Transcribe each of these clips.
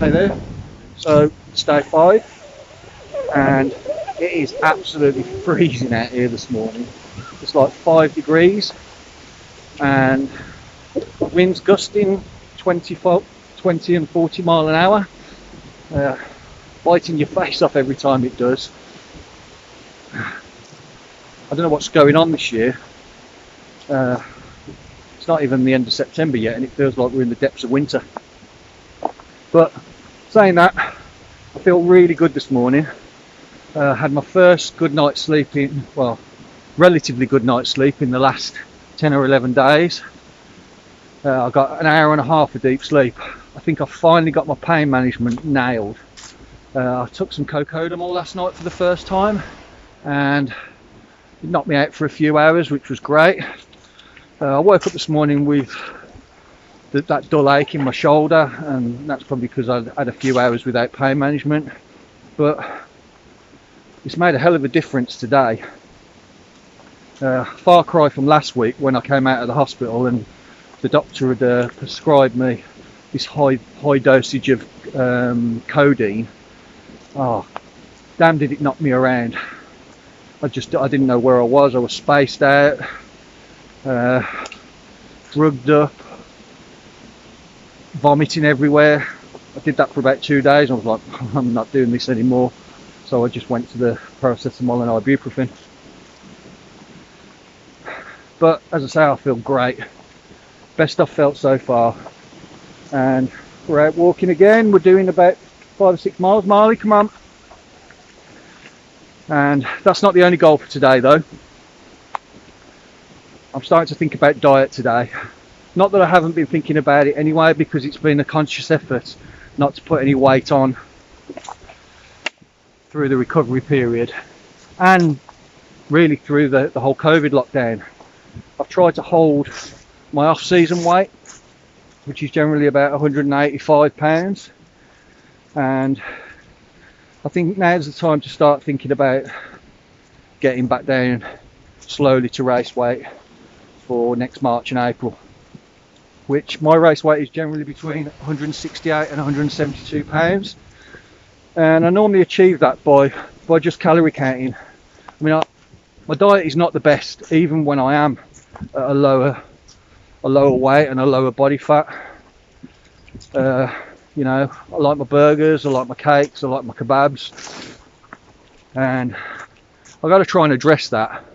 Okay there. So it's day 5 and it is absolutely freezing out here this morning. It's like 5 degrees and winds gusting 20 and 40 mile an hour, biting your face off every time it does. I don't know what's going on this year. It's not even the end of September yet and it feels like we're in the depths of winter. But saying that, I feel really good this morning. Had my first good night's sleep relatively good night's sleep in the last 10 or 11 days. I got an hour and a half of deep sleep. I think I finally got my pain management nailed. I took some cocodamol last night for the first time and it knocked me out for a few hours, which was great. I woke up this morning with that dull ache in my shoulder, and that's probably because I had a few hours without pain management, but it's made a hell of a difference today. Far cry from last week when I came out of the hospital and the doctor had prescribed me this high dosage of codeine. Oh, damn did it knock me around. I didn't know where I was spaced out, drugged up, vomiting everywhere. I did that for about 2 days. I was like, I'm not doing this anymore. So I just went to the paracetamol and ibuprofen. But as I say, I feel great. Best I've felt so far. And we're out walking again. We're doing about 5 or 6 miles. Marley, come on. And that's not the only goal for today though. I'm starting to think about diet today. Not that I haven't been thinking about it anyway, because it's been a conscious effort not to put any weight on through the recovery period and really through the whole COVID lockdown. I've tried to hold my off-season weight, which is generally about 185 pounds, and I think now's the time to start thinking about getting back down slowly to race weight for next March and April, which my race weight is generally between 168 and 172 pounds, and I normally achieve that by just calorie counting. I mean, my diet is not the best even when I am at a lower weight and a lower body fat. You know, I like my burgers, I like my cakes, I like my kebabs, and I've got to try and address that.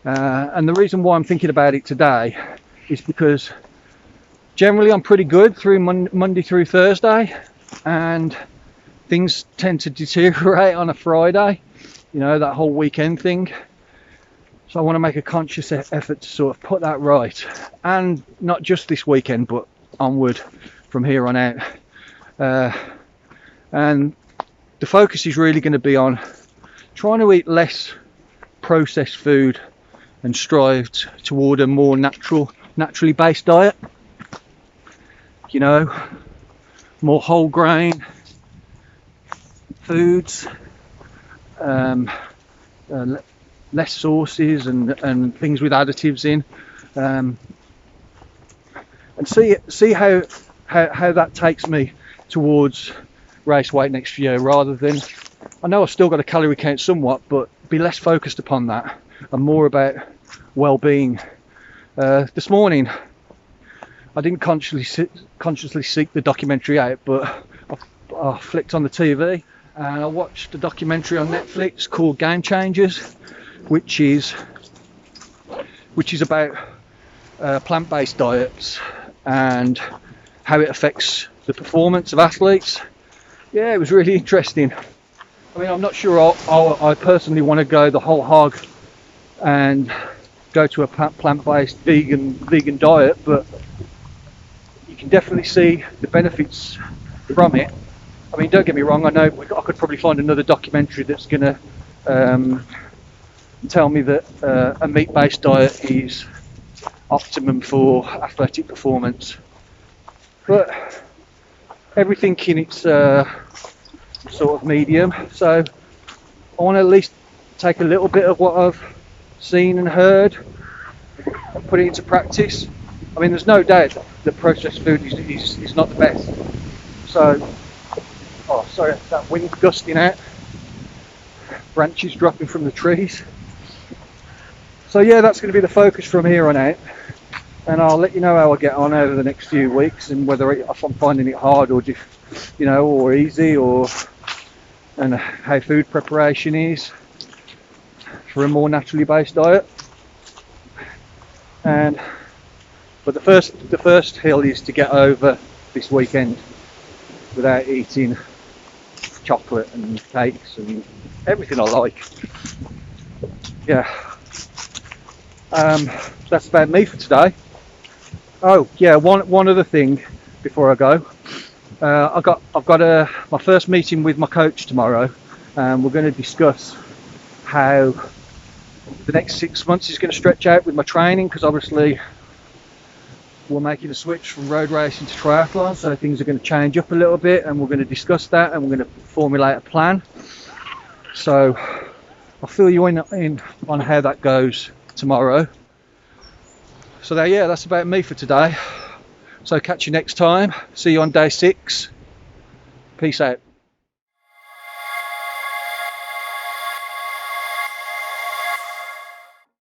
And the reason why I'm thinking about it today is because generally I'm pretty good through Monday through Thursday, and things tend to deteriorate on a Friday, you know, that whole weekend thing. So I want to make a conscious effort to sort of put that right, and not just this weekend but onward from here on out. And the focus is really going to be on trying to eat less processed food and strive toward a more naturally based diet. You know, more whole grain foods, less sauces and things with additives in, and see how that takes me towards race weight next year, rather than, I know I've still got to calorie count somewhat, but be less focused upon that and more about well-being. This morning I didn't consciously seek the documentary out, but I flicked on the TV and I watched a documentary on Netflix called Game Changers, which is about plant-based diets and how it affects the performance of athletes. Yeah, it was really interesting. I mean, I'm not sure I personally want to go the whole hog and go to a plant-based vegan diet, but you can definitely see the benefits from it. I mean, don't get me wrong, I know I could probably find another documentary that's going to tell me that a meat-based diet is optimum for athletic performance, but everything in its sort of medium. So I want to at least take a little bit of what I've seen and heard and put it into practice. I mean, there's no doubt that processed food is not the best. So Oh, sorry, that wind gusting out. Branches dropping from the trees. So yeah, that's going to be the focus from here on out. And I'll let you know how I get on over the next few weeks, and whether if I'm finding it hard or just, or easy, and how food preparation is for a more naturally based diet. But the first hill is to get over this weekend without eating chocolate and cakes and everything I like. Yeah. That's about me for today. Oh yeah, one other thing before I go. I've got my first meeting with my coach tomorrow, and we're going to discuss how the next 6 months is going to stretch out with my training, because obviously we're making a switch from road racing to triathlon, so things are going to change up a little bit, and we're going to discuss that, and we're going to formulate a plan. So I'll fill you in on how that goes tomorrow. So that's about me for today. So catch you next time. See you on day 6. Peace out.